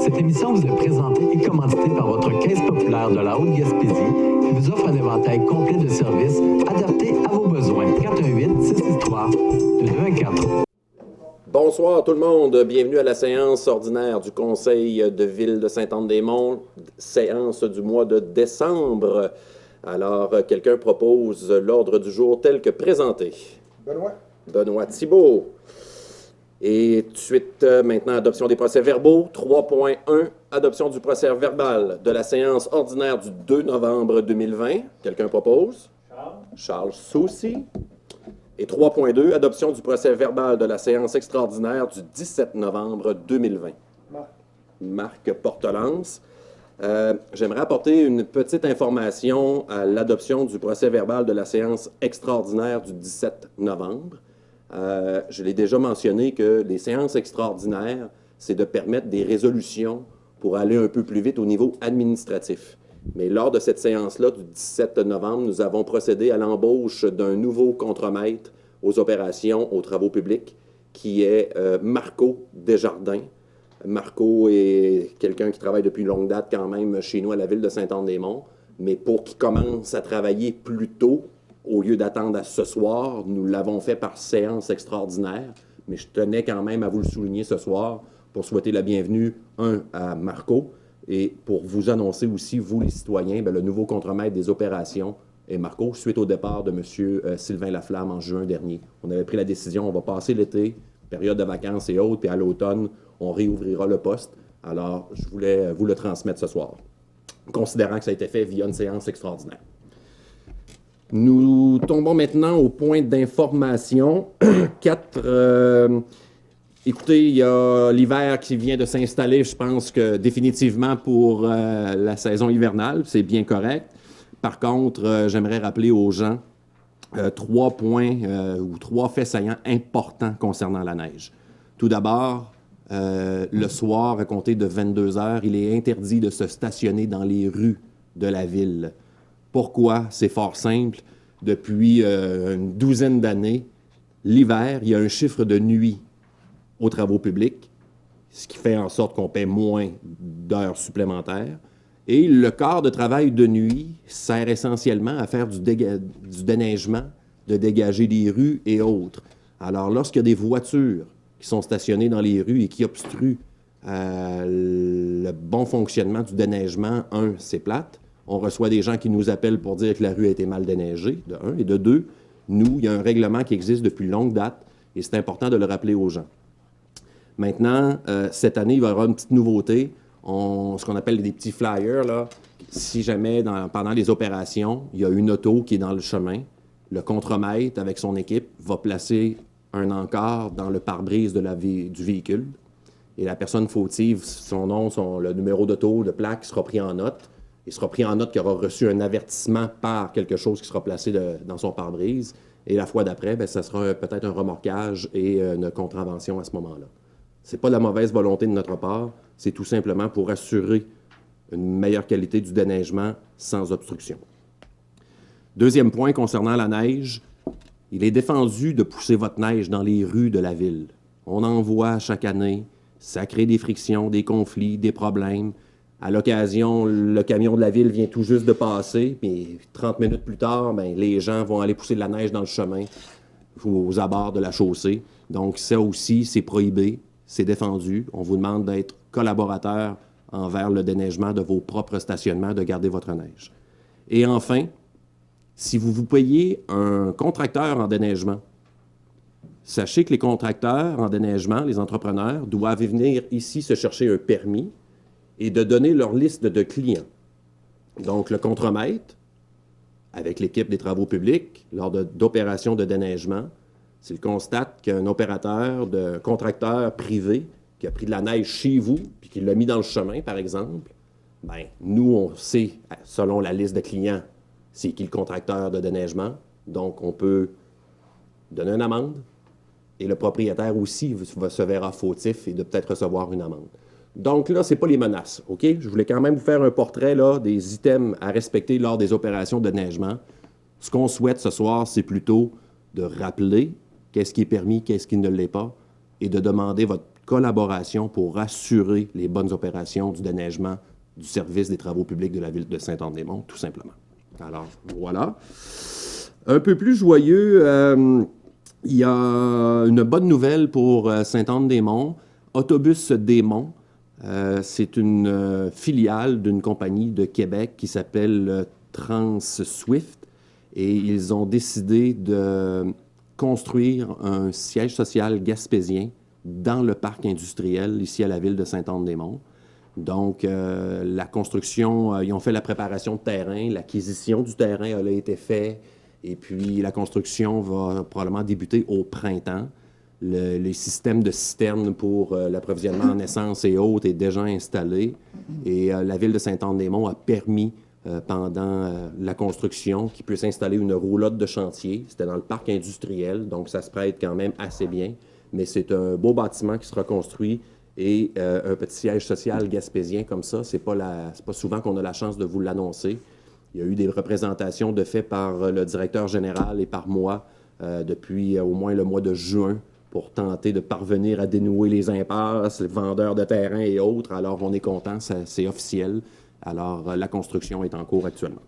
Cette émission vous est présentée et commanditée par votre Caisse populaire de la Haute-Gaspésie qui vous offre un éventail complet de services adaptés à vos besoins. 418-663-2214. Bonsoir tout le monde, bienvenue à la séance ordinaire du Conseil de Ville de Sainte-Anne-des-Monts, séance du mois de décembre. Alors, quelqu'un propose l'ordre du jour tel que présenté. Benoît Thibault. Et tout de suite, maintenant, adoption des procès-verbaux. 3.1, adoption du procès-verbal de la séance ordinaire du 2 novembre 2020. Quelqu'un propose? Charles Soucy. Et 3.2, adoption du procès-verbal de la séance extraordinaire du 17 novembre 2020. Marc Portelance. J'aimerais apporter une petite information à l'adoption du procès-verbal de la séance extraordinaire du 17 novembre. Je l'ai déjà mentionné que les séances extraordinaires, c'est de permettre des résolutions pour aller un peu plus vite au niveau administratif. Mais lors de cette séance-là, du 17 novembre, nous avons procédé à l'embauche d'un nouveau contremaître aux opérations, aux travaux publics, qui est Marco Desjardins. Marco est quelqu'un qui travaille depuis longue date quand même chez nous à la ville de Sainte-Anne-des-Monts, mais pour qu'il commence à travailler plus tôt, au lieu d'attendre à ce soir, nous l'avons fait par séance extraordinaire, mais je tenais quand même à vous le souligner ce soir pour souhaiter la bienvenue, à Marco, et pour vous annoncer aussi, vous les citoyens, le nouveau contremaître des opérations est Marco, suite au départ de M. Sylvain Laflamme en juin dernier. On avait pris la décision, on va passer l'été, période de vacances et autres, puis à l'automne, on réouvrira le poste. Alors, je voulais vous le transmettre ce soir, considérant que ça a été fait via une séance extraordinaire. Nous tombons maintenant au point d'information. 4. Écoutez, il y a l'hiver qui vient de s'installer, je pense que définitivement pour la saison hivernale, c'est bien correct. Par contre, j'aimerais rappeler aux gens 3 points ou 3 faits saillants importants concernant la neige. Tout d'abord, le soir, à compter de 22 heures, il est interdit de se stationner dans les rues de la ville. Pourquoi? C'est fort simple. Depuis une douzaine d'années, l'hiver, il y a un chiffre de nuit aux travaux publics, ce qui fait en sorte qu'on paie moins d'heures supplémentaires. Et le quart de travail de nuit sert essentiellement à faire du déneigement, de dégager des rues et autres. Alors, lorsqu'il y a des voitures qui sont stationnées dans les rues et qui obstruent le bon fonctionnement du déneigement, c'est plate. On reçoit des gens qui nous appellent pour dire que la rue a été mal déneigée, de 1. Et de 2, nous, il y a un règlement qui existe depuis longue date et c'est important de le rappeler aux gens. Maintenant, cette année, il va y avoir une petite nouveauté, ce qu'on appelle des petits flyers, là. Si jamais, pendant les opérations, il y a une auto qui est dans le chemin, le contremaître, avec son équipe, va placer un encart dans le pare-brise du véhicule. Et la personne fautive, son nom, le numéro d'auto, le plaque, sera pris en note. Il sera pris en note qu'il aura reçu un avertissement par quelque chose qui sera placé dans son pare-brise. Et la fois d'après, ça sera peut-être un remorquage et une contravention à ce moment-là. Ce n'est pas de la mauvaise volonté de notre part, c'est tout simplement pour assurer une meilleure qualité du déneigement sans obstruction. Deuxième point concernant la neige, il est défendu de pousser votre neige dans les rues de la ville. On en voit chaque année, ça crée des frictions, des conflits, des problèmes. À l'occasion, le camion de la ville vient tout juste de passer, puis 30 minutes plus tard, les gens vont aller pousser de la neige dans le chemin, aux abords de la chaussée. Donc ça aussi, c'est prohibé. C'est défendu. On vous demande d'être collaborateur envers le déneigement de vos propres stationnements, de garder votre neige. Et enfin, si vous payez un contracteur en déneigement, sachez que les contracteurs en déneigement, les entrepreneurs, doivent venir ici se chercher un permis et de donner leur liste de clients. Donc, le contremaître, avec l'équipe des travaux publics, lors d'opérations de déneigement, s'il constate qu'un contracteur privé qui a pris de la neige chez vous puis qui l'a mis dans le chemin, par exemple, nous, on sait, selon la liste de clients, c'est qui le contracteur de déneigement. Donc, on peut donner une amende et le propriétaire aussi se verra fautif et de peut-être recevoir une amende. Donc là, ce n'est pas les menaces, OK? Je voulais quand même vous faire un portrait là, des items à respecter lors des opérations de déneigement. Ce qu'on souhaite ce soir, c'est plutôt de rappeler qu'est-ce qui est permis, qu'est-ce qui ne l'est pas, et de demander votre collaboration pour assurer les bonnes opérations du déneigement du service des travaux publics de la ville de Sainte-Anne-des-Monts, tout simplement. Alors, voilà. Un peu plus joyeux, il y a une bonne nouvelle pour Sainte-Anne-des-Monts. Autobus des Monts, c'est une filiale d'une compagnie de Québec qui s'appelle Trans-Swift et ils ont décidé de construire un siège social gaspésien dans le parc industriel ici à la ville de Sainte-Anne-des-Monts. Donc, la construction, ils ont fait la préparation de terrain, l'acquisition du terrain a été faite, et puis la construction va probablement débuter au printemps. Les systèmes de citernes pour l'approvisionnement en essence et autres est déjà installé, et la ville de Sainte-Anne-des-Monts a permis, pendant la construction, qu'il puisse installer une roulotte de chantier. C'était dans le parc industriel, donc ça se prête quand même assez bien, mais c'est un beau bâtiment qui sera construit. Et un petit siège social gaspésien comme ça, c'est pas souvent qu'on a la chance de vous l'annoncer. Il y a eu des représentations de fait par le directeur général et par moi depuis au moins le mois de juin pour tenter de parvenir à dénouer les impasses, les vendeurs de terrain et autres. Alors, on est content, c'est officiel. Alors, la construction est en cours actuellement.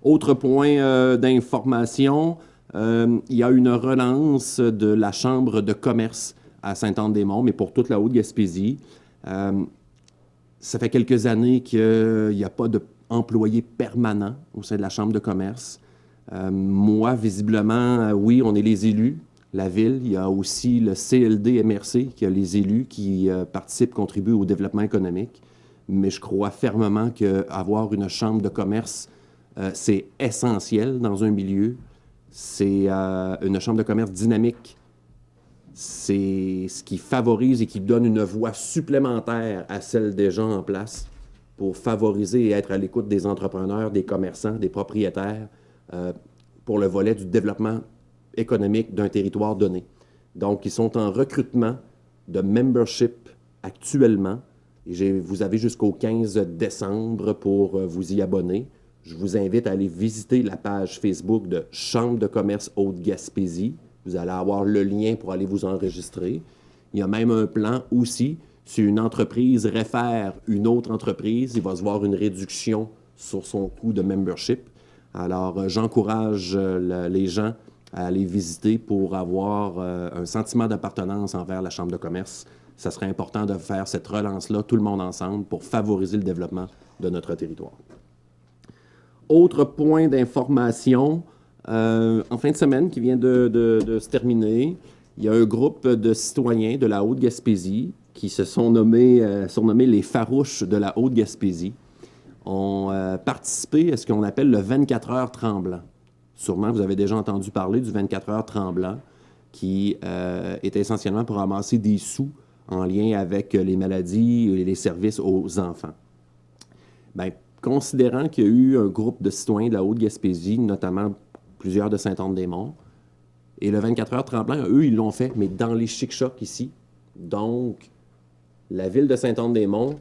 Autre point d'information, il y a une relance de la Chambre de commerce à Sainte-Anne-des-Monts, mais pour toute la Haute-Gaspésie. Ça fait quelques années qu'il n'y a pas d'employé permanent au sein de la Chambre de commerce. Moi, visiblement, oui, on est les élus, la ville. Il y a aussi le CLD-MRC, qui a les élus qui participent, contribuent au développement économique. Mais je crois fermement qu'avoir une Chambre de commerce, c'est essentiel dans un milieu. C'est une Chambre de commerce dynamique. C'est ce qui favorise et qui donne une voix supplémentaire à celle déjà en place pour favoriser et être à l'écoute des entrepreneurs, des commerçants, des propriétaires pour le volet du développement économique d'un territoire donné. Donc, ils sont en recrutement de membership actuellement. Et vous avez jusqu'au 15 décembre pour vous y abonner. Je vous invite à aller visiter la page Facebook de Chambre de commerce Haute-Gaspésie. Vous allez avoir le lien pour aller vous enregistrer. Il y a même un plan aussi. Si une entreprise réfère une autre entreprise, il va se voir une réduction sur son coût de membership. Alors, j'encourage les gens à aller visiter pour avoir un sentiment d'appartenance envers la Chambre de commerce. Ça serait important de faire cette relance-là, tout le monde ensemble, pour favoriser le développement de notre territoire. Autre point d'information, en fin de semaine qui vient de se terminer, il y a un groupe de citoyens de la Haute-Gaspésie qui se sont surnommés les Farouches de la Haute-Gaspésie, ont participé à ce qu'on appelle le 24 heures tremblant. Sûrement, vous avez déjà entendu parler du 24 heures tremblant, qui est essentiellement pour ramasser des sous en lien avec les maladies et les services aux enfants. Bien, considérant qu'il y a eu un groupe de citoyens de la Haute-Gaspésie, notamment plusieurs de Sainte-Anne-des-Monts, et le 24 heures tremblant, eux, ils l'ont fait, mais dans les chic-chocs ici. Donc, la ville de Sainte-Anne-des-Monts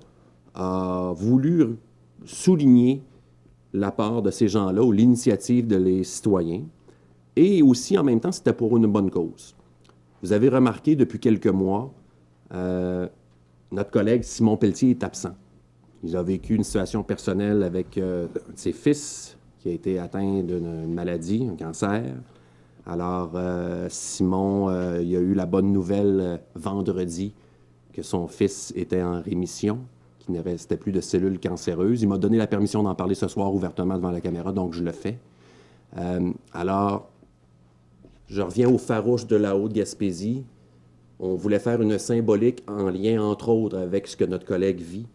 a voulu souligner l'apport de ces gens-là ou l'initiative de les citoyens. Et aussi, en même temps, c'était pour une bonne cause. Vous avez remarqué depuis quelques mois, notre collègue Simon Pelletier est absent. Il a vécu une situation personnelle avec un de ses fils qui a été atteint d'une maladie, un cancer. Alors, Simon, il a eu la bonne nouvelle vendredi que son fils était en rémission, qu'il ne restait plus de cellules cancéreuses. Il m'a donné la permission d'en parler ce soir ouvertement devant la caméra, donc je le fais. Alors, je reviens aux Farouches de la Haute-Gaspésie. On voulait faire une symbolique en lien, entre autres, avec ce que notre collègue vit.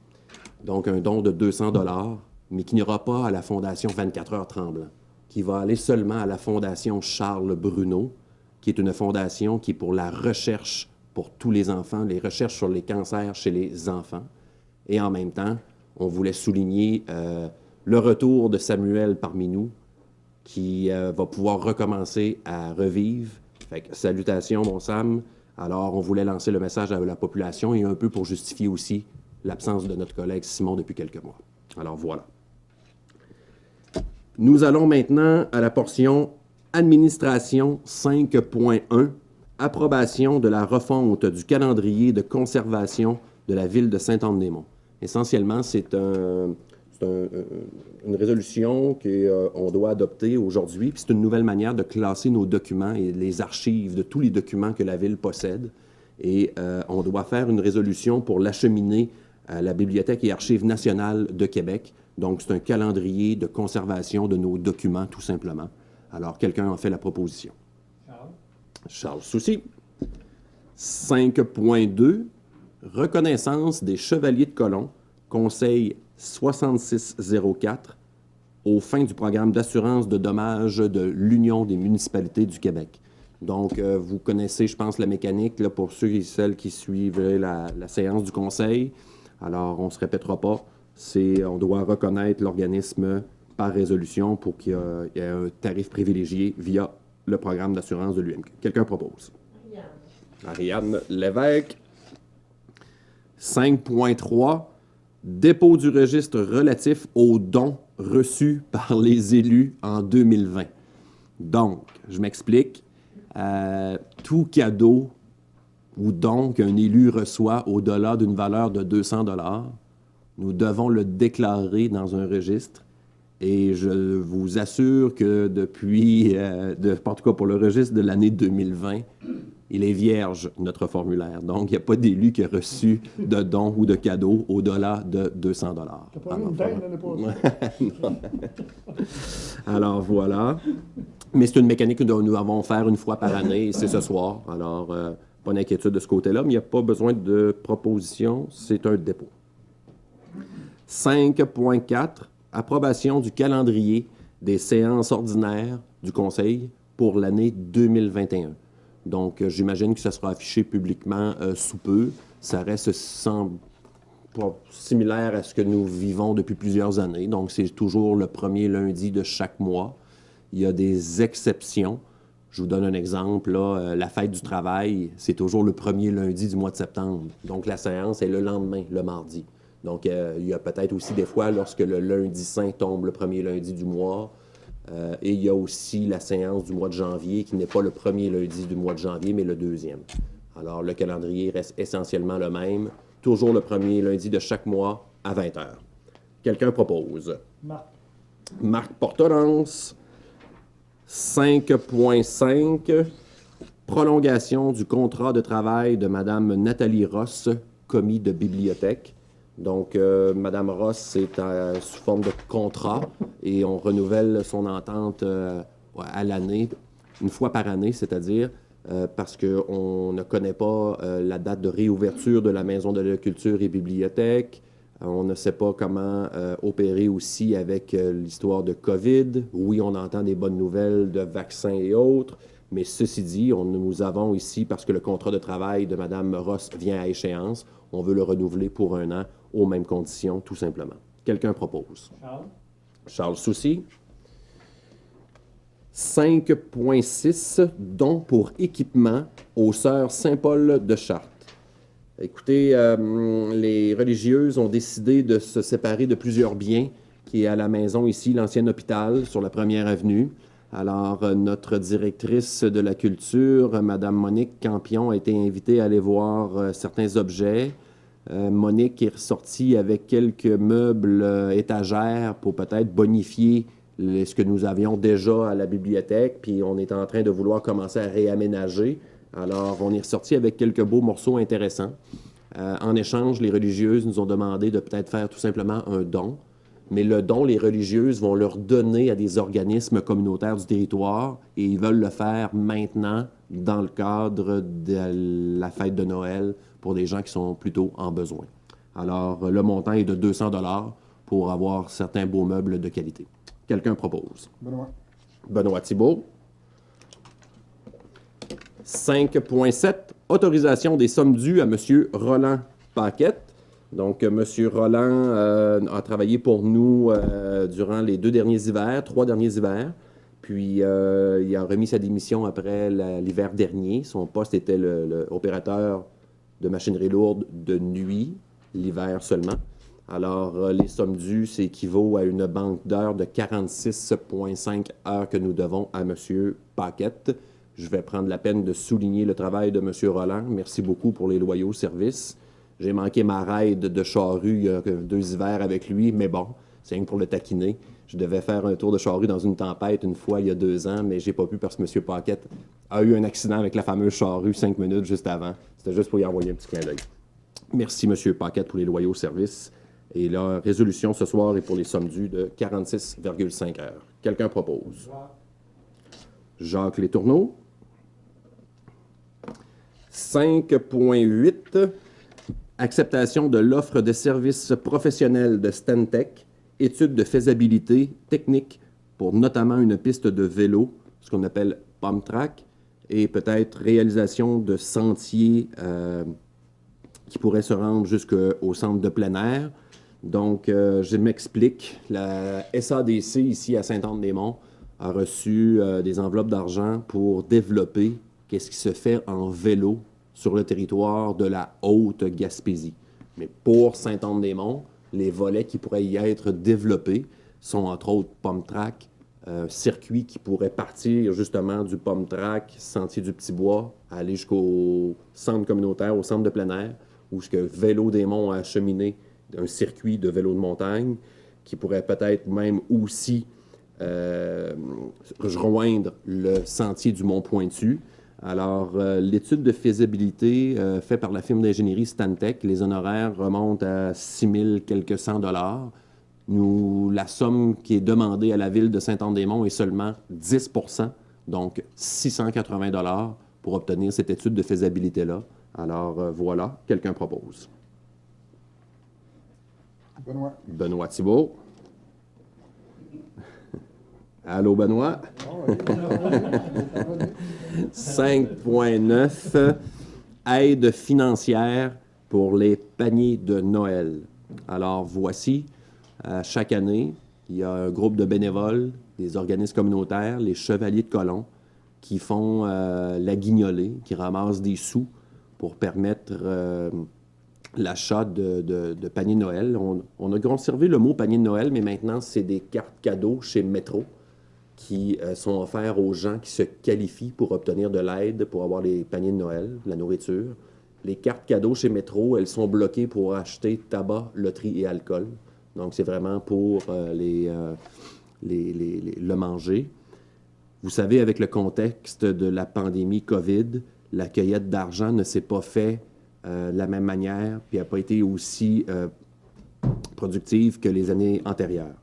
Donc, un don de 200 $, mais qui n'ira pas à la Fondation 24 heures tremblant, qui va aller seulement à la Fondation Charles Bruno, qui est une fondation qui est pour la recherche pour tous les enfants, les recherches sur les cancers chez les enfants. Et en même temps, on voulait souligner le retour de Samuel parmi nous, qui va pouvoir recommencer à revivre. Fait que, salutations, mon Sam. Alors, on voulait lancer le message à la population et un peu pour justifier aussi l'absence de notre collègue Simon depuis quelques mois. Alors, voilà. Nous allons maintenant à la portion Administration 5.1 approbation de la refonte du calendrier de conservation de la ville de Saint-Anne-des-Monts. Essentiellement, c'est une résolution qu'on doit adopter aujourd'hui, puis c'est une nouvelle manière de classer nos documents et les archives de tous les documents que la ville possède. Et on doit faire une résolution pour l'acheminer à la Bibliothèque et Archives nationales de Québec. Donc, c'est un calendrier de conservation de nos documents, tout simplement. Alors, quelqu'un en fait la proposition. Charles Soucy. 5.2, reconnaissance des chevaliers de colon, conseil 6604, aux fins du programme d'assurance de dommages de l'Union des municipalités du Québec. Donc, vous connaissez, je pense, la mécanique là, pour ceux et celles qui suivent la séance du conseil. Alors, on ne se répétera pas. On doit reconnaître l'organisme par résolution pour qu'il y ait un tarif privilégié via le programme d'assurance de l'UMQ. Quelqu'un propose? Ariane Lévesque. 5.3, dépôt du registre relatif aux dons reçus par les élus en 2020. Donc, je m'explique. Tout cadeau ou don qu'un élu reçoit au-delà d'une valeur de 200 $, nous devons le déclarer dans un registre. Et je vous assure que depuis, en tout cas pour le registre de l'année 2020, il est vierge, notre formulaire. Donc, il n'y a pas d'élu qui a reçu de dons ou de cadeaux au-delà de 200 $. T'as pas eu une tête l'année passée? Alors, voilà. Mais c'est une mécanique que nous avons faire une fois par année, et c'est ce soir. Alors, pas d'inquiétude de ce côté-là, mais il n'y a pas besoin de proposition, c'est un dépôt. 5.4, approbation du calendrier des séances ordinaires du Conseil pour l'année 2021. Donc, j'imagine que ça sera affiché publiquement sous peu. Ça reste similaire à ce que nous vivons depuis plusieurs années. Donc, c'est toujours le premier lundi de chaque mois. Il y a des exceptions. Je vous donne un exemple. Là, la fête du travail, c'est toujours le premier lundi du mois de septembre. Donc, la séance est le lendemain, le mardi. Donc, il y a peut-être aussi des fois, lorsque le lundi saint tombe le premier lundi du mois, et il y a aussi la séance du mois de janvier, qui n'est pas le premier lundi du mois de janvier, mais le deuxième. Alors, le calendrier reste essentiellement le même, toujours le premier lundi de chaque mois à 20 h. Quelqu'un propose? Marc Portorance. 5.5, prolongation du contrat de travail de Mme Nathalie Ross, commis de bibliothèque. Donc, Mme Ross, c'est sous forme de contrat et on renouvelle son entente à l'année, une fois par année, c'est-à-dire parce qu'on ne connaît pas la date de réouverture de la Maison de la Culture et Bibliothèque. On ne sait pas comment opérer aussi avec l'histoire de COVID. Oui, on entend des bonnes nouvelles de vaccins et autres, mais ceci dit, nous avons ici, parce que le contrat de travail de Mme Ross vient à échéance, on veut le renouveler pour 1 an aux mêmes conditions, tout simplement. Quelqu'un propose? Charles Soucy. 5.6, don pour équipement aux Sœurs Saint-Paul de Chartres. Écoutez, les religieuses ont décidé de se séparer de plusieurs biens qui est à la maison ici, l'ancien hôpital sur la 1er avenue. Alors, notre directrice de la culture, Mme Monique Campion, a été invitée à aller voir certains objets. Monique est ressortie avec quelques meubles étagères pour peut-être bonifier ce que nous avions déjà à la bibliothèque, puis on est en train de vouloir commencer à réaménager. Alors, on est ressorti avec quelques beaux morceaux intéressants. En échange, les religieuses nous ont demandé de peut-être faire tout simplement un don. Mais le don, les religieuses vont leur donner à des organismes communautaires du territoire et ils veulent le faire maintenant dans le cadre de la fête de Noël pour des gens qui sont plutôt en besoin. Alors, le montant est de 200 $ pour avoir certains beaux meubles de qualité. Quelqu'un propose? Benoît Thibault. 5.7, autorisation des sommes dues à M. Roland Paquette. Donc, M. Roland a travaillé pour nous durant les 3 derniers hivers. Puis, il a remis sa démission après l'hiver dernier. Son poste était l'opérateur de machinerie lourde de nuit, l'hiver seulement. Alors, les sommes dues, c'est équivaut à une banque d'heures de 46,5 heures que nous devons à M. Paquette. Je vais prendre la peine de souligner le travail de M. Roland. Merci beaucoup pour les loyaux services. J'ai manqué ma raid de charrue il y a 2 hivers avec lui, mais bon, c'est rien que pour le taquiner. Je devais faire un tour de charrue dans une tempête une fois il y a 2 ans, mais j'ai pas pu parce que M. Paquette a eu un accident avec la fameuse charrue 5 minutes juste avant. C'était juste pour y envoyer un petit clin d'œil. Merci, M. Paquette, pour les loyaux services. Et la résolution ce soir est pour les sommes dues de 46,5 heures. Quelqu'un propose? Jacques Letourneau. 5.8. Acceptation de l'offre de services professionnels de Stantec, étude de faisabilité technique pour notamment une piste de vélo, ce qu'on appelle pump track, et peut-être réalisation de sentiers qui pourraient se rendre jusqu'au centre de plein air. Donc, je m'explique. La SADC, ici à Sainte-Anne-des-Monts, a reçu des enveloppes d'argent pour développer qu'est-ce qui se fait en vélo sur le territoire de la Haute-Gaspésie. Mais pour Sainte-Anne-des-Monts, les volets qui pourraient y être développés sont entre autres pump track, circuit qui pourrait partir justement du pump track, sentier du Petit-Bois, aller jusqu'au centre communautaire, au centre de plein air, où ce que Vélo des Monts a acheminé un circuit de vélo de montagne qui pourrait peut-être même aussi rejoindre le sentier du Mont-Pointu. Alors, l'étude de faisabilité faite par la firme d'ingénierie Stantec, les honoraires remontent à 6 000 quelques cents dollars. La somme qui est demandée à la ville de Sainte-Anne-des-Monts est seulement 10 %, donc 680 dollars pour obtenir cette étude de faisabilité-là. Alors, voilà, quelqu'un propose. Benoît. Benoît Thibault. Allô, Benoît? 5.9, aide financière pour les paniers de Noël. Alors, voici, chaque année, il y a un groupe de bénévoles, des organismes communautaires, les Chevaliers de Colomb, qui font la guignolée, qui ramassent des sous pour permettre l'achat de paniers de Noël. On a conservé le mot panier de Noël, mais maintenant, c'est des cartes cadeaux chez Métro qui sont offerts aux gens qui se qualifient pour obtenir de l'aide pour avoir les paniers de Noël, la nourriture. Les cartes cadeaux chez Métro, elles sont bloquées pour acheter tabac, loterie et alcool. Donc, c'est vraiment pour le manger. Vous savez, avec le contexte de la pandémie COVID, la cueillette d'argent ne s'est pas faite de la même manière, puis n'a pas été aussi productive que les années antérieures.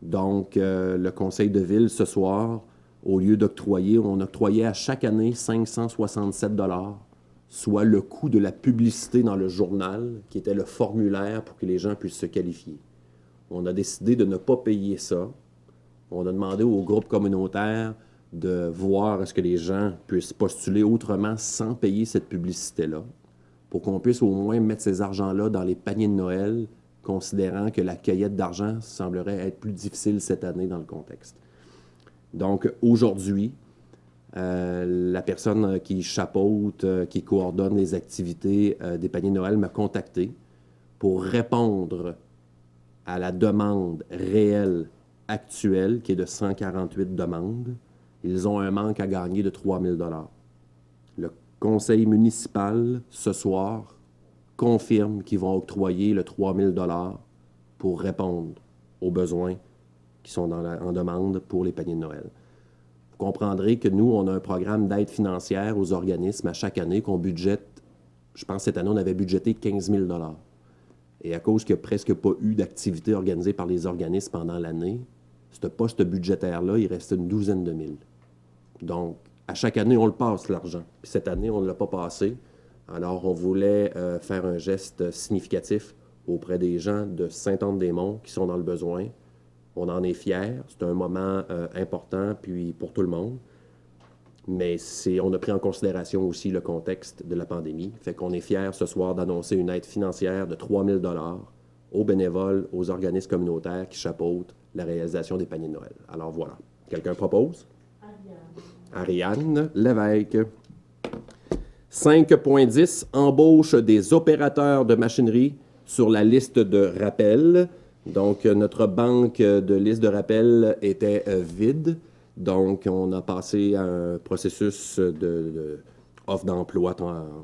Donc, le conseil de ville, ce soir, au lieu d'octroyer, on octroyait à chaque année 567 $, soit le coût de la publicité dans le journal, qui était le formulaire pour que les gens puissent se qualifier. On a décidé de ne pas payer ça. On a demandé au groupe communautaire de voir est-ce que les gens puissent postuler autrement sans payer cette publicité-là, pour qu'on puisse au moins mettre ces argents-là dans les paniers de Noël, considérant que la cueillette d'argent semblerait être plus difficile cette année dans le contexte. Donc, aujourd'hui, la personne qui chapeaute, qui coordonne les activités des paniers de Noël m'a contacté pour répondre à la demande réelle actuelle, qui est de 148 demandes. Ils ont un manque à gagner de 3 000 $. Le conseil municipal, ce soir, confirme qu'ils vont octroyer le 3 000 $ pour répondre aux besoins qui sont en demande pour les paniers de Noël. Vous comprendrez que nous, on a un programme d'aide financière aux organismes à chaque année qu'on budgète. Je pense que cette année, on avait budgété 15 000 $. Et à cause qu'il n'y a presque pas eu d'activité organisée par les organismes pendant l'année, ce poste budgétaire-là, il reste une douzaine de mille. Donc, à chaque année, on le passe, l'argent. Puis cette année, on ne l'a pas passé. Alors, on voulait faire un geste significatif auprès des gens de Sainte-Anne-des-Monts qui sont dans le besoin. On en est fiers. C'est un moment important, puis pour tout le monde. Mais on a pris en considération aussi le contexte de la pandémie. Fait qu'on est fiers ce soir d'annoncer une aide financière de 3 000 $ aux bénévoles, aux organismes communautaires qui chapeautent la réalisation des paniers de Noël. Alors voilà. Quelqu'un propose? Ariane Lévesque. 5.10, embauche des opérateurs de machinerie sur la liste de rappel. Donc, notre banque de liste de rappel était vide. Donc, on a passé à un processus offre d'emploi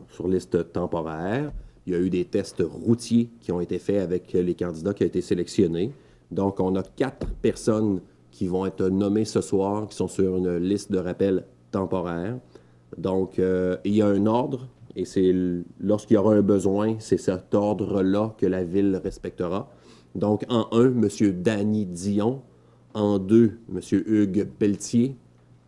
sur liste temporaire. Il y a eu des tests routiers qui ont été faits avec les candidats qui ont été sélectionnés. Donc, on a 4 personnes qui vont être nommées ce soir, qui sont sur une liste de rappel temporaire. Donc, il y a un ordre, et c'est lorsqu'il y aura un besoin, c'est cet ordre-là que la Ville respectera. Donc, en 1, M. Danny Dion. En 2, M. Hugues Pelletier.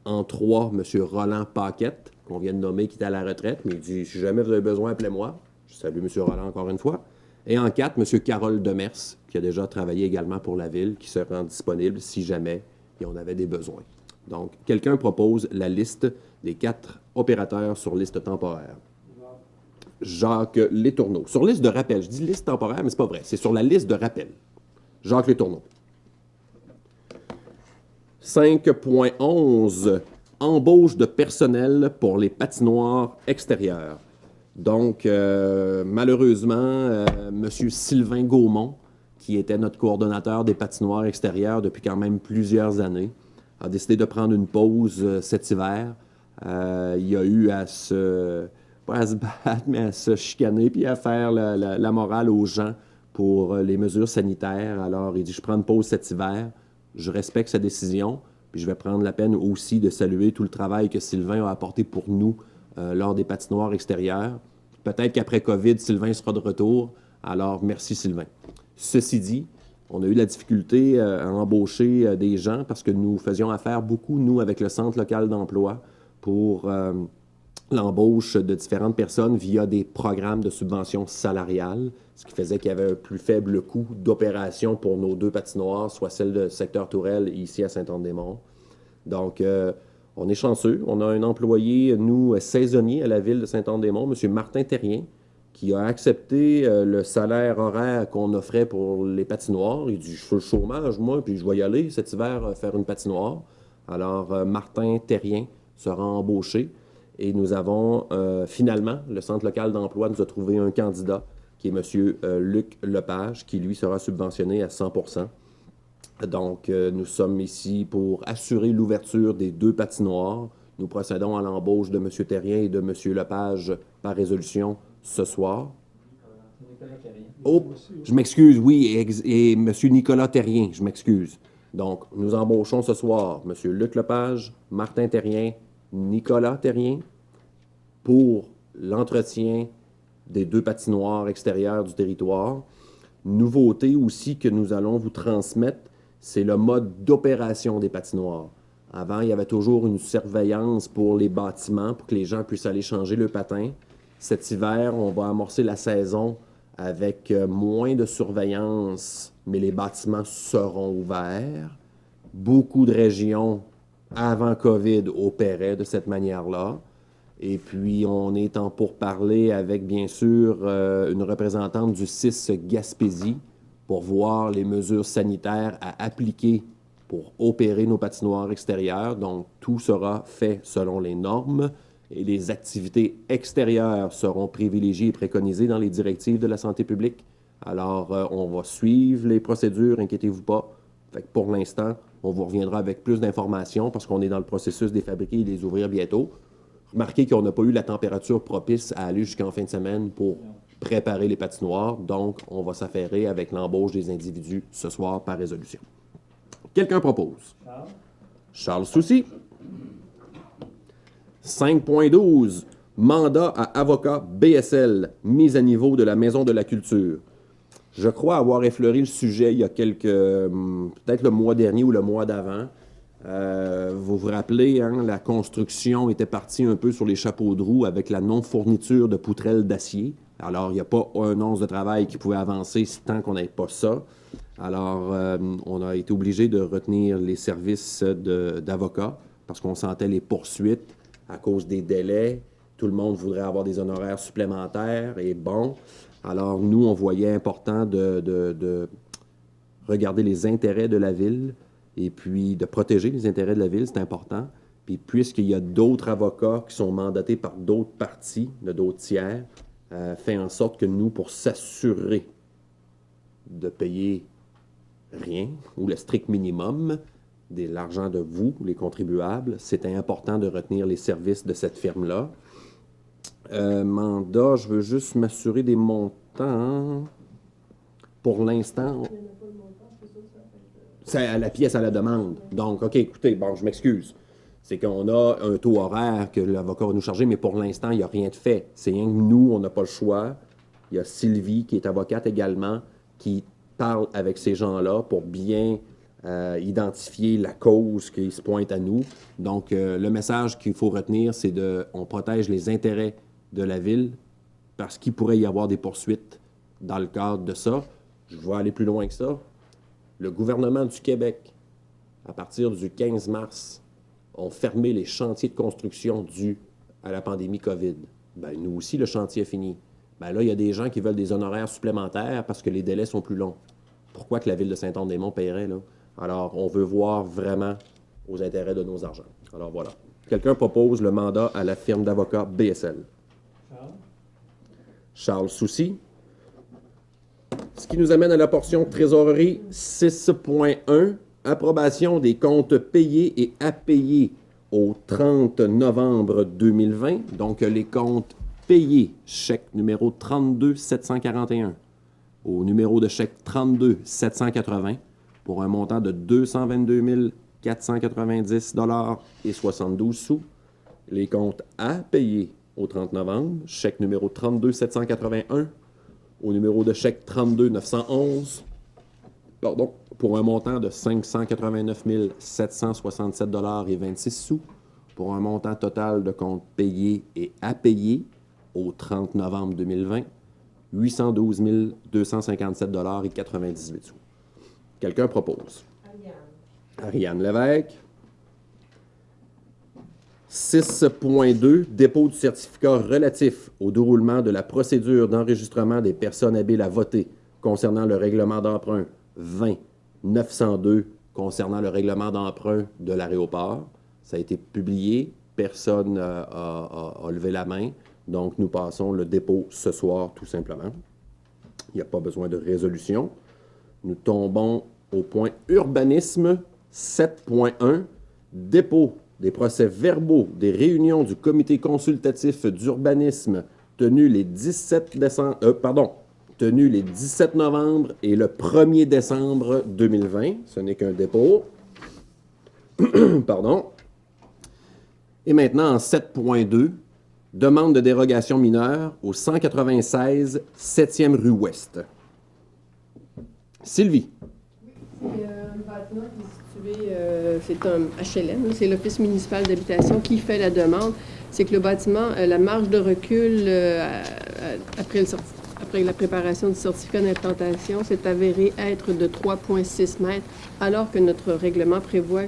En 3, M. Roland Paquette, qu'on vient de nommer, qui est à la retraite, mais il dit « Si jamais vous avez besoin, appelez-moi ». Je salue M. Roland encore une fois. Et en 4, M. Carole Demers, qui a déjà travaillé également pour la Ville, qui se rend disponible si jamais on avait des besoins. Donc, quelqu'un propose la liste des 4 opérateurs sur liste temporaire. Jacques Letourneau. Sur liste de rappel. Je dis liste temporaire, mais c'est pas vrai. C'est sur la liste de rappel. Jacques Letourneau. 5.11. Embauche de personnel pour les patinoires extérieures. Donc, malheureusement, M. Sylvain Gaumont, qui était notre coordonnateur des patinoires extérieures depuis quand même plusieurs années, a décidé de prendre une pause cet hiver. Il a eu à pas à se battre, mais à se chicaner puis à faire la morale aux gens pour les mesures sanitaires. Alors, il dit, je prends une pause cet hiver, je respecte sa décision, puis je vais prendre la peine aussi de saluer tout le travail que Sylvain a apporté pour nous lors des patinoires extérieures. Peut-être qu'après COVID, Sylvain sera de retour. Alors, merci Sylvain. Ceci dit, on a eu la difficulté à embaucher des gens parce que nous faisions affaire beaucoup, nous, avec le Centre local d'emploi pour l'embauche de différentes personnes via des programmes de subvention salariale, ce qui faisait qu'il y avait un plus faible coût d'opération pour nos 2 patinoires, soit celle de secteur Tourelle et ici à Saint-Anne-des-Monts. Donc, on est chanceux. On a un employé, nous, saisonnier à la ville de Saint-Anne-des-Monts, M. Martin Terrien, qui a accepté le salaire horaire qu'on offrait pour les patinoires. Il dit, je suis le chômage, moi, puis je vais y aller cet hiver faire une patinoire. Alors, Martin Terrien sera embauché. Et nous avons finalement, le Centre local d'emploi nous a trouvé un candidat qui est M. Luc Lepage, qui lui sera subventionné à 100%. Donc, nous sommes ici pour assurer l'ouverture des 2 patinoires. Nous procédons à l'embauche de M. Terrien et de M. Lepage par résolution ce soir. Oh, je m'excuse, oui, et M. Nicolas Terrien, je m'excuse. Donc, nous embauchons ce soir M. Luc Lepage, Martin Terrien, Nicolas Terrien pour l'entretien des 2 patinoires extérieures du territoire. Nouveauté aussi que nous allons vous transmettre, c'est le mode d'opération des patinoires. Avant, il y avait toujours une surveillance pour les bâtiments pour que les gens puissent aller changer le patin. Cet hiver, on va amorcer la saison avec moins de surveillance, mais les bâtiments seront ouverts. Beaucoup de régions avant COVID opéraient de cette manière-là. Et puis, on est en pourparlers avec, bien sûr, une représentante du CIS Gaspésie pour voir les mesures sanitaires à appliquer pour opérer nos patinoires extérieures. Donc, tout sera fait selon les normes et les activités extérieures seront privilégiées et préconisées dans les directives de la santé publique. Alors, on va suivre les procédures, inquiétez-vous pas. Fait que pour l'instant, on vous reviendra avec plus d'informations parce qu'on est dans le processus de les fabriquer et de les ouvrir bientôt. Remarquez qu'on n'a pas eu la température propice à aller jusqu'en fin de semaine pour préparer les patinoires. Donc, on va s'affairer avec l'embauche des individus ce soir par résolution. Quelqu'un propose? Charles Soucy. 5.12. Mandat à avocat BSL, mise à niveau de la Maison de la Culture. Je crois avoir effleuré le sujet il y a peut-être le mois dernier ou le mois d'avant. Vous vous rappelez, hein, la construction était partie un peu sur les chapeaux de roue avec la non-fourniture de poutrelles d'acier. Alors, il n'y a pas un once de travail qui pouvait avancer tant qu'on n'avait pas ça. Alors, on a été obligé de retenir les services d'avocats parce qu'on sentait les poursuites à cause des délais. Tout le monde voudrait avoir des honoraires supplémentaires et bon. Alors, nous, on voyait important de regarder les intérêts de la Ville et puis de protéger les intérêts de la Ville, c'est important. Puis puisqu'il y a d'autres avocats qui sont mandatés par d'autres parties, de d'autres tiers, fait en sorte que nous, pour s'assurer de payer rien ou le strict minimum, l'argent de vous, les contribuables. C'était important de retenir les services de cette firme-là. Mandat, je veux juste m'assurer des montants. Pour l'instant, c'est à la pièce à la demande. Donc, OK, écoutez, bon, je m'excuse. C'est qu'on a un taux horaire que l'avocat va nous charger, mais pour l'instant, il n'y a rien de fait. C'est rien que nous, on n'a pas le choix. Il y a Sylvie, qui est avocate également, qui parle avec ces gens-là pour bien identifier la cause qui se pointe à nous. Donc, le message qu'il faut retenir, c'est on protège les intérêts de la ville parce qu'il pourrait y avoir des poursuites dans le cadre de ça. Je vais aller plus loin que ça. Le gouvernement du Québec, à partir du 15 mars, ont fermé les chantiers de construction dus à la pandémie COVID. Ben, nous aussi, le chantier est fini. Ben là, il y a des gens qui veulent des honoraires supplémentaires parce que les délais sont plus longs. Pourquoi que la ville de Saint-Anne-des-Monts paierait, là? Alors, on veut voir vraiment aux intérêts de nos argents. Alors, voilà. Quelqu'un propose le mandat à la firme d'avocats BSL. Charles Soucy. Ce qui nous amène à la portion trésorerie 6.1, approbation des comptes payés et à payer au 30 novembre 2020. Donc, les comptes payés, chèque numéro 32 741 au numéro de chèque 32 780 pour un montant de 222 490 et 72 sous. Les comptes à payer au 30 novembre, chèque numéro 32 781 au numéro de chèque 32 911, pour un montant de 589 767 et 26 sous, pour un montant total de comptes payés et à payer au 30 novembre 2020, 812 257 et 98 sous. Quelqu'un propose? Ariane Lévesque. 6.2, dépôt du certificat relatif au déroulement de la procédure d'enregistrement des personnes habiles à voter concernant le règlement d'emprunt 20-902 concernant le règlement d'emprunt de l'aéroport. Ça a été publié, personne n'a levé la main, donc nous passons le dépôt ce soir tout simplement. Il n'y a pas besoin de résolution. Nous tombons au point urbanisme 7.1, dépôt des procès-verbaux des réunions du comité consultatif d'urbanisme tenues les 17 novembre et le 1er décembre 2020. Ce n'est qu'un dépôt. Pardon. Et maintenant, en 7.2, demande de dérogation mineure au 196 7e rue Ouest. Sylvie. C'est un bâtiment qui est situé, c'est un HLM, c'est l'Office municipal d'habitation qui fait la demande. C'est que le bâtiment, la marge de recul après la préparation du certificat d'implantation s'est avérée être de 3,6 mètres, alors que notre règlement prévoit,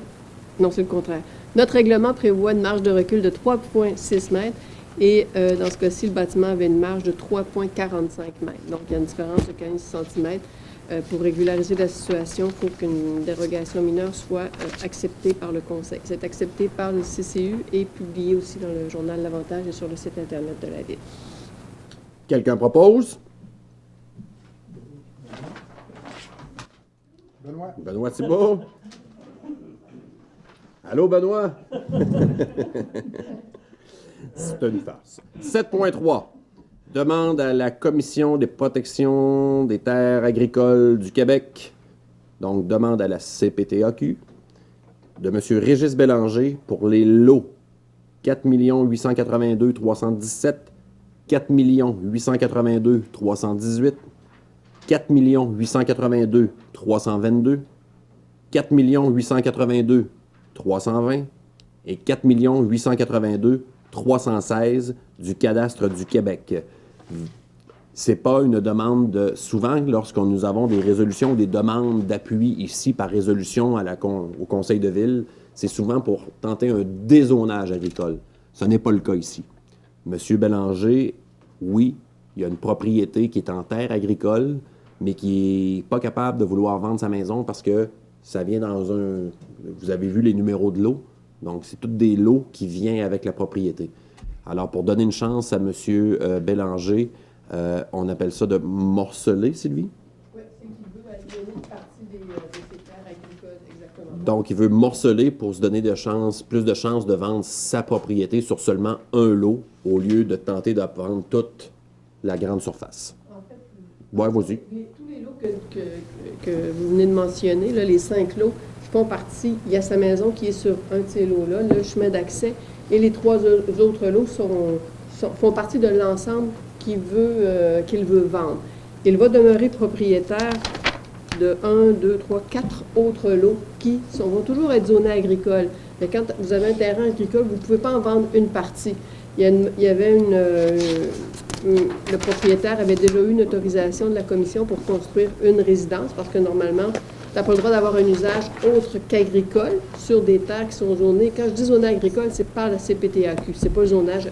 non, c'est le contraire. Notre règlement prévoit une marge de recul de 3,6 mètres et dans ce cas-ci, le bâtiment avait une marge de 3,45 mètres. Donc, il y a une différence de 15 cm. Pour régulariser la situation, il faut qu'une dérogation mineure soit acceptée par le Conseil. C'est accepté par le CCU et publié aussi dans le journal L'Avantage et sur le site Internet de la Ville. Quelqu'un propose? Benoît. Benoît Thibault? Allô, Benoît? C'est une farce. 7.3. Demande à la Commission des protections des terres agricoles du Québec, donc demande à la CPTAQ, de M. Régis Bélanger pour les lots 4 882 317, 4 882 318, 4 882 322, 4 882 320 et 4 882 316 du cadastre du Québec. C'est pas une demande souvent, lorsqu'on nous avons des résolutions ou des demandes d'appui ici par résolution au Conseil de ville, c'est souvent pour tenter un dézonage agricole. Ce n'est pas le cas ici. Monsieur Bélanger, oui, il y a une propriété qui est en terre agricole, mais qui n'est pas capable de vouloir vendre sa maison parce que ça vient dans un... Vous avez vu les numéros de lots, donc c'est tous des lots qui viennent avec la propriété. Alors, pour donner une chance à M. Bélanger, on appelle ça de morceler, Sylvie? Oui, c'est qu'il veut aliéner une partie de ses terres agricoles, Donc, il veut morceler pour se donner plus de chances de vendre sa propriété sur seulement un lot au lieu de tenter de vendre toute la grande surface. Ouais, vas-y. Tous les lots que vous venez de mentionner, là, les 5 lots, font partie. Il y a sa maison qui est sur un de ces lots-là, le chemin d'accès, et les 3 autres lots font partie de l'ensemble qu'il veut vendre. Il va demeurer propriétaire de 1, 2, 3, 4 autres lots qui vont toujours être zonés agricoles. Mais quand vous avez un terrain agricole, vous ne pouvez pas en vendre une partie. Le propriétaire avait déjà eu une autorisation de la commission pour construire une résidence parce que normalement, tu n'as pas le droit d'avoir un usage autre qu'agricole sur des terres qui sont zonées. Quand je dis zonage agricole, c'est par la CPTAQ, c'est pas le zonage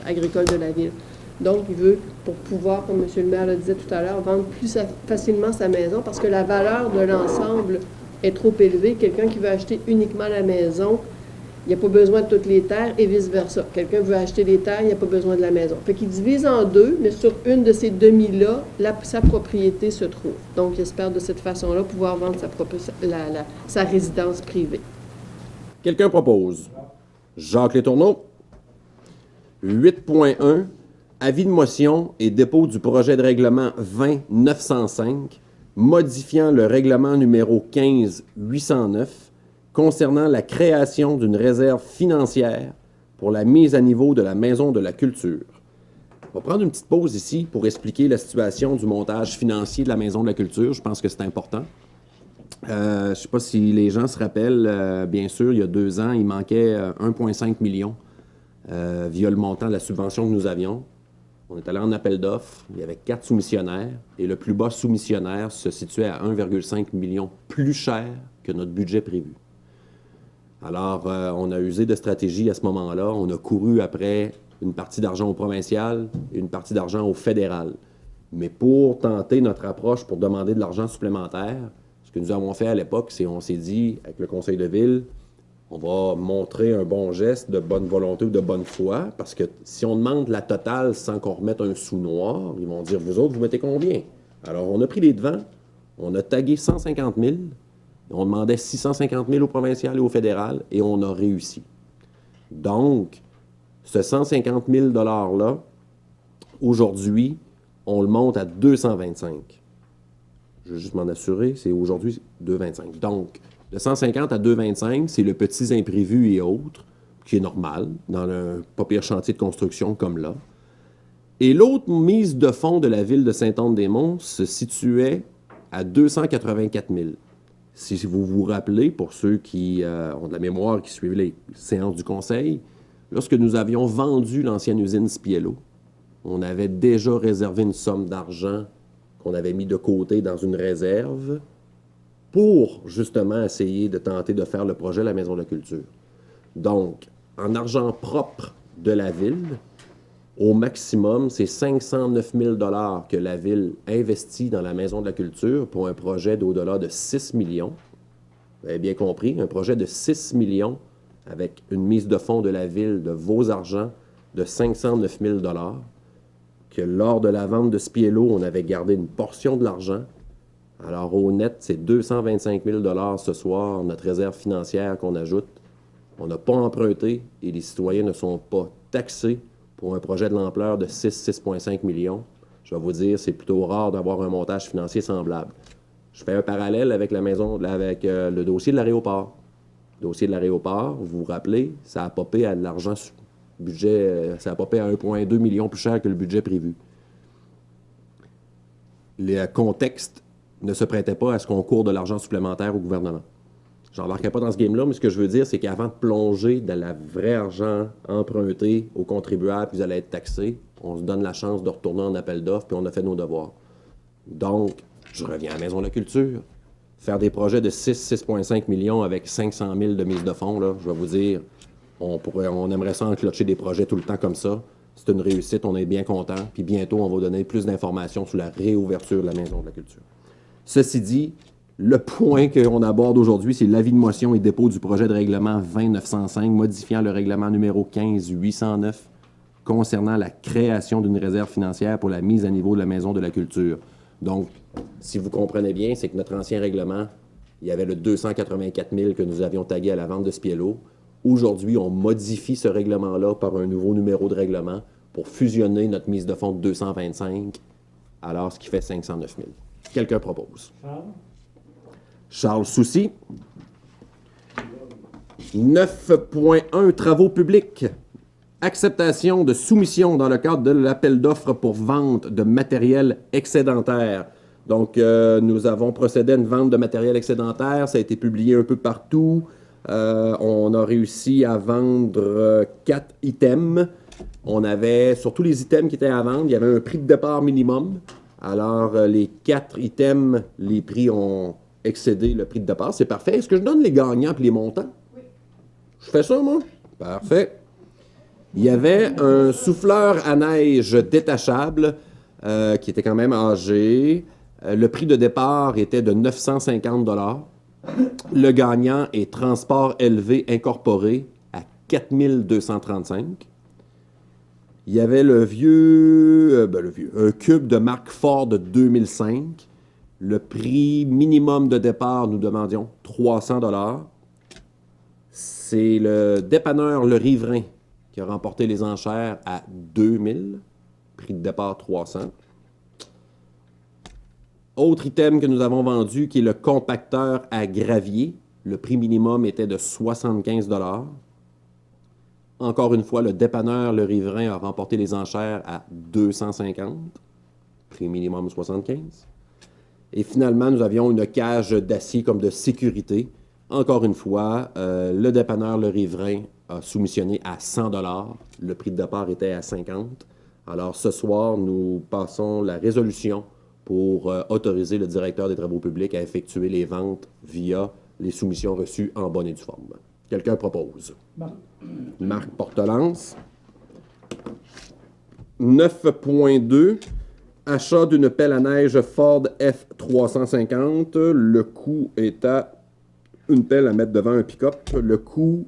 agricole de la ville. Donc, il veut, pour pouvoir, comme M. le maire le disait tout à l'heure, vendre plus facilement sa maison parce que la valeur de l'ensemble est trop élevée. Quelqu'un qui veut acheter uniquement la maison, il n'y a pas besoin de toutes les terres et vice-versa. Quelqu'un veut acheter les terres, il n'y a pas besoin de la maison. Fait qu'il divise en deux, mais sur une de ces demi-là, sa propriété se trouve. Donc, il espère de cette façon-là pouvoir vendre sa résidence privée. Quelqu'un propose. Jacques Letourneau. 8.1. Avis de motion et dépôt du projet de règlement 20-905 modifiant le règlement numéro 15-809 concernant la création d'une réserve financière pour la mise à niveau de la Maison de la Culture. On va prendre une petite pause ici pour expliquer la situation du montage financier de la Maison de la Culture. Je pense que c'est important. Je ne sais pas si les gens se rappellent, bien sûr, il y a 2 ans, il manquait 1,5 million via le montant de la subvention que nous avions. On est allé en appel d'offres, il y avait 4 soumissionnaires, et le plus bas soumissionnaire se situait à 1,5 million plus cher que notre budget prévu. Alors, on a usé de stratégie à ce moment-là. On a couru après une partie d'argent au provincial et une partie d'argent au fédéral. Mais pour tenter notre approche, pour demander de l'argent supplémentaire, ce que nous avons fait à l'époque, c'est qu'on s'est dit, avec le conseil de ville, on va montrer un bon geste de bonne volonté ou de bonne foi, parce que si on demande la totale sans qu'on remette un sou noir, ils vont dire, vous autres, vous mettez combien? Alors, on a pris les devants, on a tagué 150 000, on demandait 650 000 au provincial et au fédéral, et on a réussi. Donc, ce 150 000 $-là, aujourd'hui, on le monte à 225. Je vais juste m'en assurer, c'est aujourd'hui 225. Donc, de 150 à 225, c'est le petit imprévu et autres, qui est normal dans un pas pire chantier de construction comme là. Et l'autre mise de fonds de la ville de Saint-Anne-des-Monts se situait à 284 000. Si vous vous rappelez, pour ceux qui ont de la mémoire, qui suivent les séances du conseil, lorsque nous avions vendu l'ancienne usine Spiello, on avait déjà réservé une somme d'argent qu'on avait mis de côté dans une réserve pour justement essayer de tenter de faire le projet de la Maison de la Culture. Donc, en argent propre de la ville, au maximum, c'est 509 000 $ que la ville investit dans la Maison de la Culture pour un projet d'au-delà de 6 millions. Vous avez bien compris, un projet de 6 millions avec une mise de fonds de la ville de vos argents de 509 000 $, que lors de la vente de Spiello, on avait gardé une portion de l'argent. Alors, au net, c'est 225 000 $ ce soir, notre réserve financière qu'on ajoute. On n'a pas emprunté et les citoyens ne sont pas taxés pour un projet de l'ampleur de 6,5 millions. Je vais vous dire, c'est plutôt rare d'avoir un montage financier semblable. Je fais un parallèle avec le dossier de l'aéroport. Le dossier de l'aéroport, vous vous rappelez, ça a popé à de l'argent budget, ça a popé à 1,2 million plus cher que le budget prévu. Le contexte ne se prêtait pas à ce qu'on court de l'argent supplémentaire au gouvernement. Je n'embarquerai pas dans ce game-là, mais ce que je veux dire, c'est qu'avant de plonger dans la vraie argent emprunté aux contribuables, puis vous allez être taxés, on se donne la chance de retourner en appel d'offres, puis on a fait nos devoirs. Donc, je reviens à la Maison de la Culture. Faire des projets de 6,5 millions avec 500 000 de mise de fonds, là, je vais vous dire, on aimerait ça enclencher des projets tout le temps comme ça. C'est une réussite, on est bien content. Puis bientôt, on va donner plus d'informations sur la réouverture de la Maison de la Culture. Ceci dit, le point qu'on aborde aujourd'hui, c'est l'avis de motion et dépôt du projet de règlement 20-905 modifiant le règlement numéro 15-809 concernant la création d'une réserve financière pour la mise à niveau de la Maison de la Culture. Donc, si vous comprenez bien, c'est que notre ancien règlement Il y avait le 284 000 que nous avions tagué à la vente de Spiello. Aujourd'hui, on modifie ce règlement-là par un nouveau numéro de règlement pour fusionner notre mise de fonds de 225, alors ce qui fait 509 000. Quelqu'un propose? Charles Soucy. 9.1 Travaux publics. Acceptation de soumission dans le cadre de l'appel d'offres pour vente de matériel excédentaire. Donc, nous avons procédé à une vente de matériel excédentaire. Ça a été publié un peu partout. On a réussi à vendre 4 items. On avait, sur tous les items qui étaient à vendre, il y avait un prix de départ minimum. Alors, les 4 items, les prix ont excédé le prix de départ. C'est parfait. Est-ce que je donne les gagnants et les montants? Oui. Je fais ça, moi? Parfait. Il y avait un souffleur à neige détachable qui était quand même âgé. Le prix de départ était de 950 $. Le gagnant est Transport élevé incorporé à 4235. Il y avait un cube de marque Ford de 2005. Le prix minimum de départ, nous demandions 300 $. C'est le dépanneur Le Riverain qui a remporté les enchères à 2000, prix de départ 300. Autre item que nous avons vendu, qui est le compacteur à gravier. Le prix minimum était de 75 $. Encore une fois, le dépanneur Le Riverain a remporté les enchères à 250, prix minimum 75. Et finalement, nous avions une cage d'acier comme de sécurité. Encore une fois, le dépanneur Le Riverain a soumissionné à 100 $. Le prix de départ était à 50. Alors, ce soir, nous passons la résolution pour autoriser le directeur des travaux publics à effectuer les ventes via les soumissions reçues en bonne et due forme. Quelqu'un propose? Marc Portelance. 9.2. Achat d'une pelle à neige Ford F350. Le coût est à une pelle à mettre devant un pick-up. Le coût,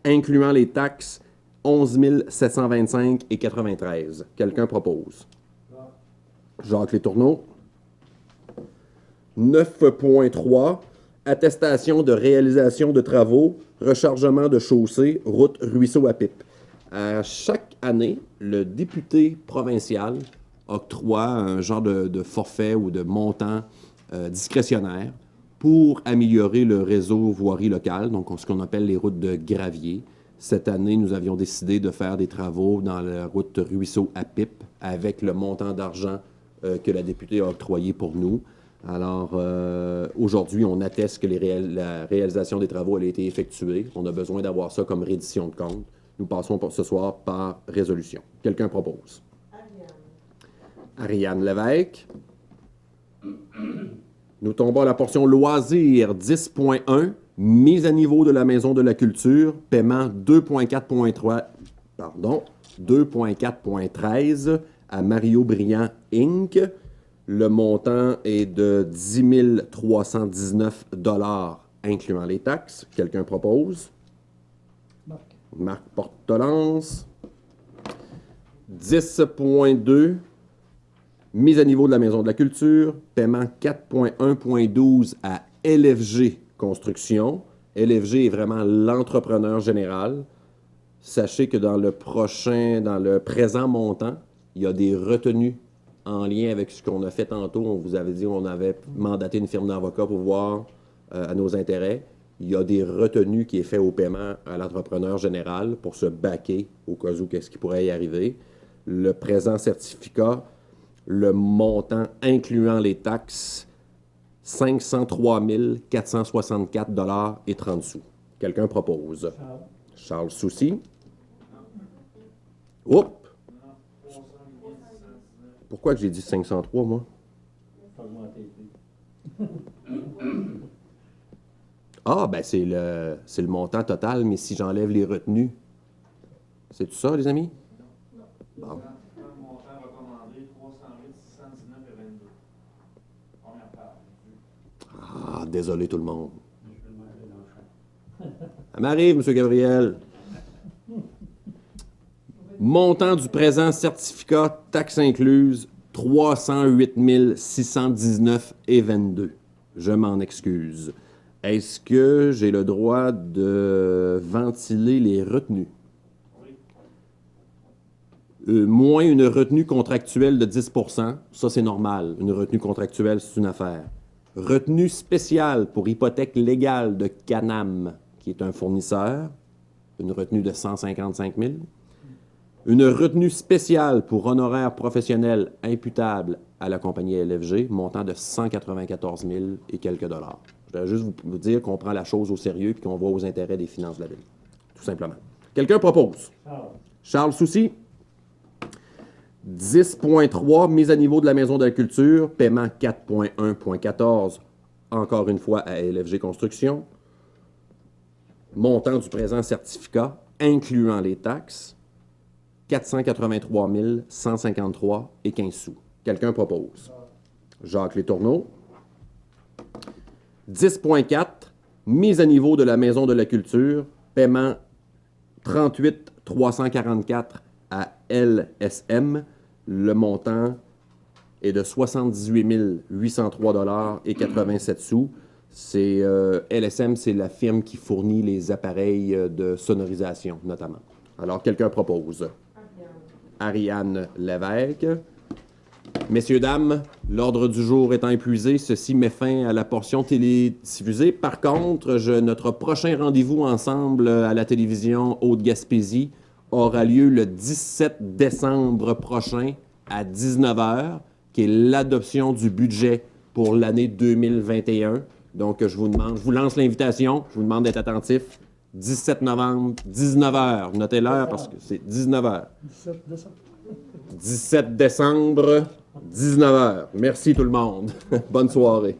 incluant les taxes, 11 725,93. Quelqu'un propose? Jacques Letourneau. 9.3. Attestation de réalisation de travaux, rechargement de chaussée, route Ruisseau à Pipe. À chaque année, le député provincial octroie un genre de forfait ou de montant discrétionnaire pour améliorer le réseau voirie locale, donc ce qu'on appelle les routes de gravier. Cette année, nous avions décidé de faire des travaux dans la route Ruisseau à Pipe avec le montant d'argent que la députée a octroyé pour nous. Alors, aujourd'hui, on atteste que la réalisation des travaux a été effectuée. On a besoin d'avoir ça comme reddition de compte. Nous passons pour ce soir par résolution. Quelqu'un propose? Ariane Lévesque. Nous tombons à la portion loisirs 10.1, mise à niveau de la Maison de la Culture, paiement 2.4.13 à Mario Briand Inc. Le montant est de 10 319 $, incluant les taxes. Quelqu'un propose? Marc Portelance. 10.2, mise à niveau de la Maison de la Culture, paiement 4.1.12 à LFG Construction. LFG est vraiment l'entrepreneur général. Sachez que dans le présent montant, il y a des retenues en lien avec ce qu'on a fait tantôt. On vous avait dit qu'on avait mandaté une firme d'avocats pour voir à nos intérêts. Il y a des retenues qui est fait au paiement à l'entrepreneur général pour se baquer au cas où qu'est-ce qui pourrait y arriver. Le présent certificat, le montant incluant les taxes, 503 464 $ et 30 sous. Quelqu'un propose? Charles Soucy. Oups! Pourquoi que j'ai dit 503, moi? Ah, ben c'est le montant total, mais si j'enlève les retenues, c'est tout ça, les amis? Bon. Montant recommandé, 308 619,22. Ah, désolé tout le monde. Ça m'arrive, M. Gabriel. Montant du présent certificat, taxe incluse, 308 619,22. Je m'en excuse. Est-ce que j'ai le droit de ventiler les retenues? Moins une retenue contractuelle de 10 ça c'est normal. Une retenue contractuelle, c'est une affaire. Retenue spéciale pour hypothèque légale de Canam, qui est un fournisseur, une retenue de 155 000. Une retenue spéciale pour honoraires professionnels imputables à la compagnie LFG, montant de 194 000 et quelques dollars. Je voudrais juste vous dire qu'on prend la chose au sérieux et qu'on voit aux intérêts des finances de la Ville. Tout simplement. Quelqu'un propose? Charles Soucy? 10.3, mise à niveau de la Maison de la Culture, paiement 4.1.14, encore une fois à LFG Construction. Montant du présent certificat, incluant les taxes, 483 153 et 15 sous. Quelqu'un propose? Jacques Letourneau. 10.4, mise à niveau de la Maison de la Culture, paiement 38 344 à LSM. Le montant est de 78 803 et 87 sous. C'est LSM, c'est la firme qui fournit les appareils de sonorisation, notamment. Alors, quelqu'un propose? Ariane Lévesque. Messieurs, dames, l'ordre du jour étant épuisé, ceci met fin à la portion télédiffusée. Par contre, notre prochain rendez-vous ensemble à la télévision Haute-Gaspésie aura lieu le 17 décembre prochain à 19h, qui est l'adoption du budget pour l'année 2021. Donc, je vous lance l'invitation, je vous demande d'être attentifs. 17 novembre, 19h. Notez l'heure parce que c'est 19h. 17 décembre. 17 décembre, 19h. Merci tout le monde. Bonne soirée.